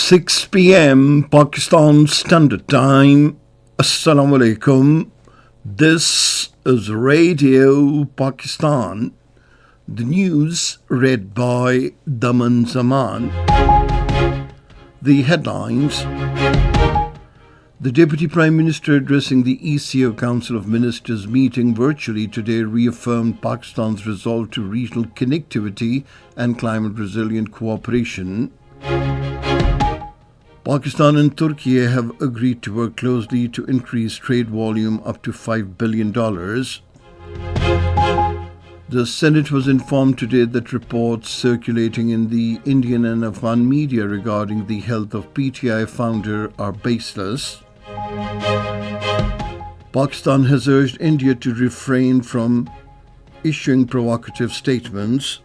6 p.m. Pakistan Standard Time. Assalamu alaikum. This is Radio Pakistan. The news read by Daman Zaman. The headlines. The Deputy Prime Minister addressing the ECO Council of Ministers meeting virtually today reaffirmed Pakistan's resolve to regional connectivity and climate-resilient cooperation. Pakistan and Turkey have agreed to work closely to increase trade volume up to $5 billion. The Senate was informed today that reports circulating in the Indian and Afghan media regarding the health of PTI founder are baseless. Pakistan has urged India to refrain from issuing provocative statements.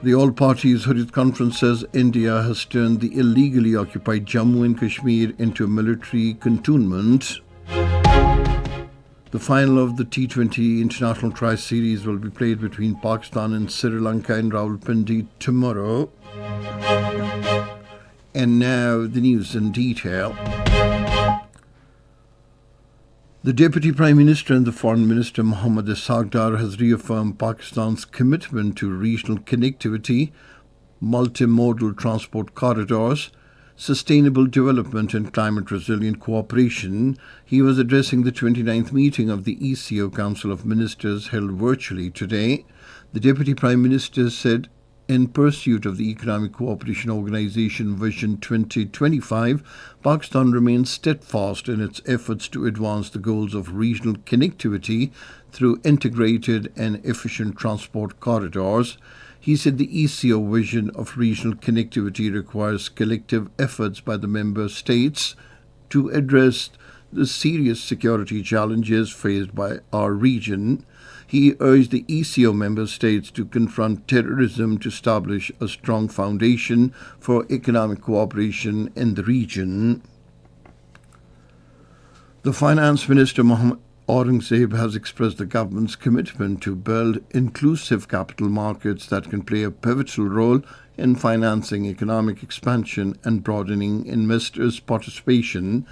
The All Parties Hurriyat Conference says India has turned the illegally occupied Jammu and Kashmir into a military cantonment. The final of the T20 International Tri-Series will be played between Pakistan and Sri Lanka in Rawalpindi tomorrow. And now the news in detail. The Deputy Prime Minister and the Foreign Minister Mohammad Isaghdar has reaffirmed Pakistan's commitment to regional connectivity, multimodal transport corridors, sustainable development and climate-resilient cooperation. He was addressing the 29th meeting of the ECO Council of Ministers held virtually today. The Deputy Prime Minister said, in pursuit of the Economic Cooperation Organization Vision 2025, Pakistan remains steadfast in its efforts to advance the goals of regional connectivity through integrated and efficient transport corridors. He said the ECO vision of regional connectivity requires collective efforts by the member states to address the serious security challenges faced by our region. He urged the ECO member states to confront terrorism to establish a strong foundation for economic cooperation in the region. The Finance Minister Mohammad Aurangzeb has expressed the government's commitment to build inclusive capital markets that can play a pivotal role in financing economic expansion and broadening investors' participation.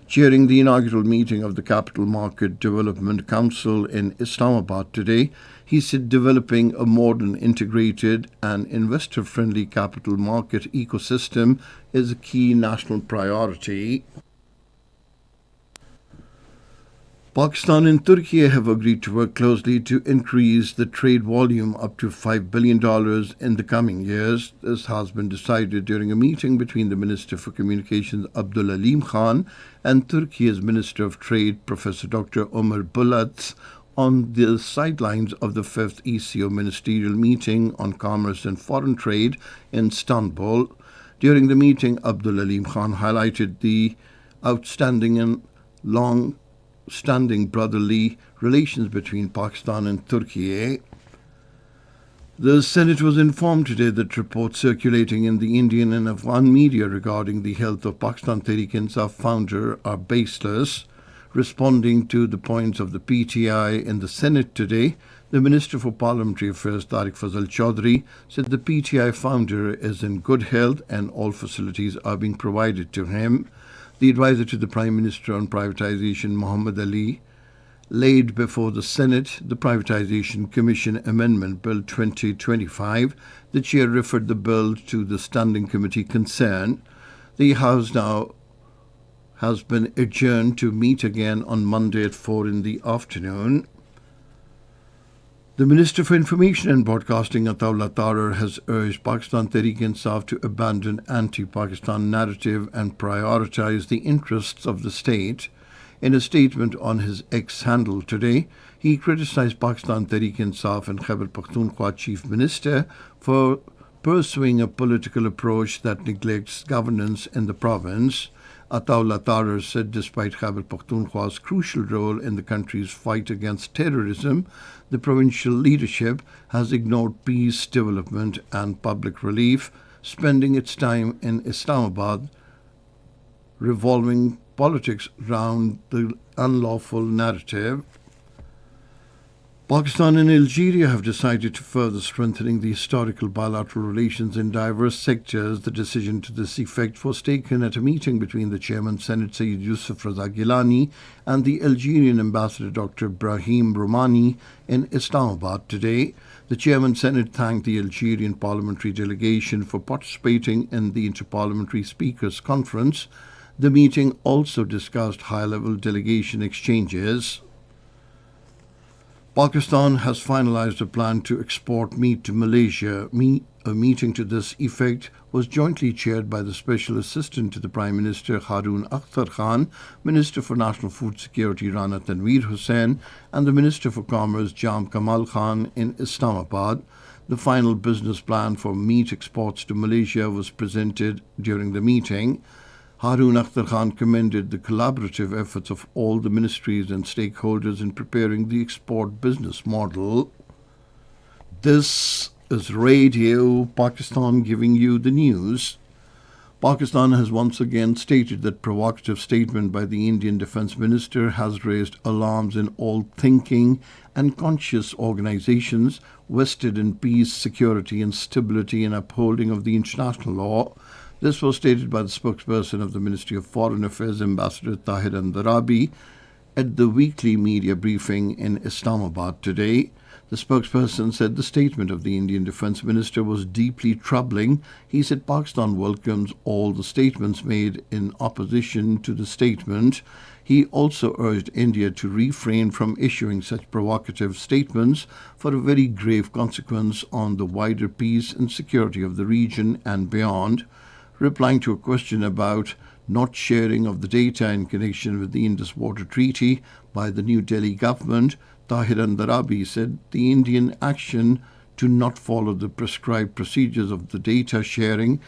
Chairing the inaugural meeting of the Capital Market Development Council in Islamabad today, he said developing a modern, integrated and investor-friendly capital market ecosystem is a key national priority. Pakistan and Turkey have agreed to work closely to increase the trade volume up to $5 billion in the coming years. This has been decided during a meeting between the Minister for Communications Abdul Aleem Khan and Turkey's Minister of Trade Professor Dr. Ömer Bulat on the sidelines of the 5th ECO Ministerial Meeting on Commerce and Foreign Trade in Istanbul. During the meeting, Abdul Aleem Khan highlighted the outstanding and long-standing brotherly relations between Pakistan and Turkey. The Senate was informed today that reports circulating in the Indian and Afghan media regarding the health of Pakistan Tehreek-e-Insaf founder are baseless. Responding to the points of the PTI in the Senate today, the Minister for Parliamentary Affairs Tariq Fazal Chaudhry said the PTI founder is in good health and all facilities are being provided to him. The advisor to the Prime Minister on privatisation, Muhammad Ali, laid before the Senate the Privatisation Commission Amendment Bill 2025. The chair referred the bill to the Standing Committee concerned. The House now has been adjourned to meet again on Monday at 4 in the afternoon. The Minister for Information and Broadcasting, Ataullah Tarar, has urged Pakistan Tehreek-e-Insaf to abandon anti-Pakistan narrative and prioritise the interests of the state. In a statement on his X handle today, he criticised Pakistan Tehreek-e-Insaf and Khyber Pakhtunkhwa Chief Minister for pursuing a political approach that neglects governance in the province. Ataullah Tarar said despite Khyber Pakhtunkhwa's crucial role in the country's fight against terrorism, the provincial leadership has ignored peace, development and public relief, spending its time in Islamabad revolving politics round the unlawful narrative. Pakistan and Algeria have decided to further strengthening the historical bilateral relations in diverse sectors. The decision to this effect was taken at a meeting between the Chairman Senate Sayyid Yusuf Raza Gilani and the Algerian Ambassador Dr. Brahim Romani in Islamabad today. The Chairman Senate thanked the Algerian parliamentary delegation for participating in the Interparliamentary Speakers Conference. The meeting also discussed high-level delegation exchanges. Pakistan has finalized a plan to export meat to Malaysia. A meeting to this effect was jointly chaired by the Special Assistant to the Prime Minister Harun Akhtar Khan, Minister for National Food Security Rana Tanveer Hussain, and the Minister for Commerce Jam Kamal Khan in Islamabad. The final business plan for meat exports to Malaysia was presented during the meeting. Harun Akhtar Khan commended the collaborative efforts of all the ministries and stakeholders in preparing the export business model. This is Radio Pakistan giving you the news. Pakistan has once again stated that provocative statement by the Indian Defence Minister has raised alarms in all thinking and conscious organizations vested in peace, security and stability and upholding of the international law. This was stated by the spokesperson of the Ministry of Foreign Affairs, Ambassador Tahir Andarabi, at the weekly media briefing in Islamabad today. The spokesperson said the statement of the Indian Defence Minister was deeply troubling. He said Pakistan welcomes all the statements made in opposition to the statement. He also urged India to refrain from issuing such provocative statements for a very grave consequence on the wider peace and security of the region and beyond. Replying to a question about not sharing of the data in connection with the Indus Water Treaty by the New Delhi government, Tahir Andarabi said the Indian action to not follow the prescribed procedures of the data sharing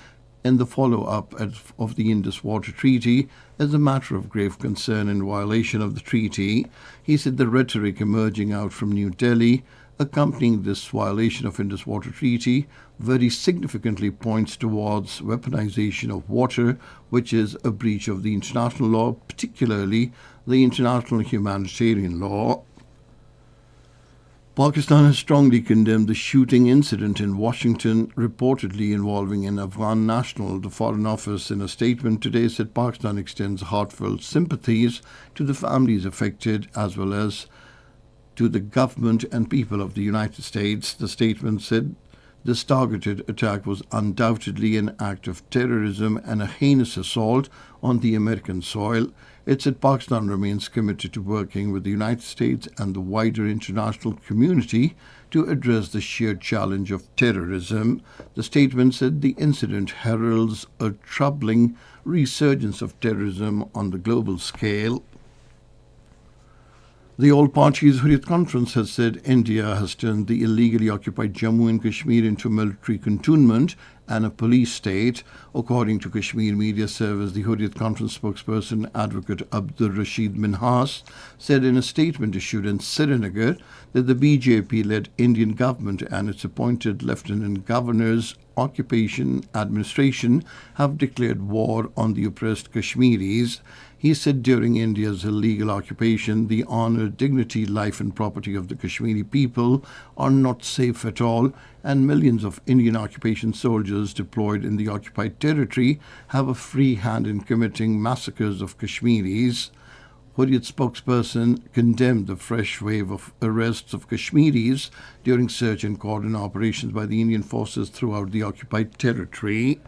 and the follow-up of the Indus Water Treaty is a matter of grave concern and violation of the treaty. He said the rhetoric emerging out from New Delhi accompanying this violation of Indus Water Treaty very significantly points towards weaponization of water, which is a breach of the international law, particularly the international humanitarian law. Pakistan has strongly condemned the shooting incident in Washington, reportedly involving an Afghan national. The Foreign Office, in a statement today, said Pakistan extends heartfelt sympathies to the families affected as well as to the government and people of the United States. The statement said this targeted attack was undoubtedly an act of terrorism and a heinous assault on the American soil. It said Pakistan remains committed to working with the United States and the wider international community to address the sheer challenge of terrorism. The statement said the incident heralds a troubling resurgence of terrorism on the global scale. The All Parties Hurriyat Conference has said India has turned the illegally occupied Jammu and Kashmir into a military cantonment and a police state. According to Kashmir Media Service, the Hurriyat Conference spokesperson, Advocate Abdur Rashid Minhas, said in a statement issued in Srinagar that the BJP-led Indian government and its appointed lieutenant governors occupation administration have declared war on the oppressed Kashmiris. He said during India's illegal occupation, the honor, dignity, life and property of the Kashmiri people are not safe at all, and millions of Indian occupation soldiers deployed in the occupied territory have a free hand in committing massacres of Kashmiris. Hurriyat spokesperson condemned the fresh wave of arrests of Kashmiris during search and cordon operations by the Indian forces throughout the occupied territory.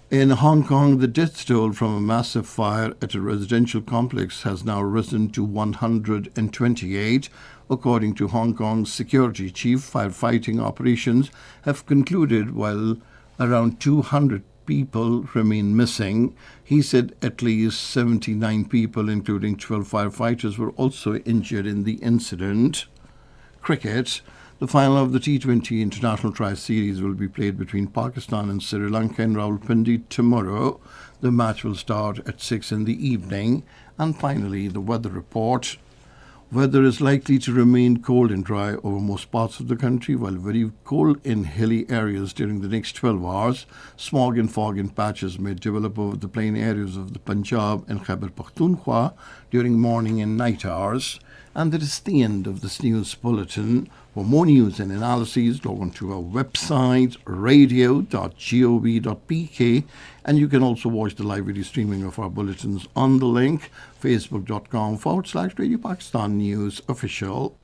In Hong Kong, the death toll from a massive fire at a residential complex has now risen to 128. According to Hong Kong's security chief, firefighting operations have concluded while around 200 people remain missing. He said at least 79 people, including 12 firefighters, were also injured in the incident. Cricket. The final of the T20 International Tri-Series will be played between Pakistan and Sri Lanka in Rawalpindi tomorrow. The match will start at 6 in the evening. And finally, the weather report. Weather is likely to remain cold and dry over most parts of the country, while very cold in hilly areas during the next 12 hours. Smog and fog in patches may develop over the plain areas of the Punjab and Khyber Pakhtunkhwa during morning and night hours. And that is the end of this news bulletin. For more news and analyses, log on to our website, radio.gov.pk, and you can also watch the live video streaming of our bulletins on the link, facebook.com/Radio Pakistan News Official.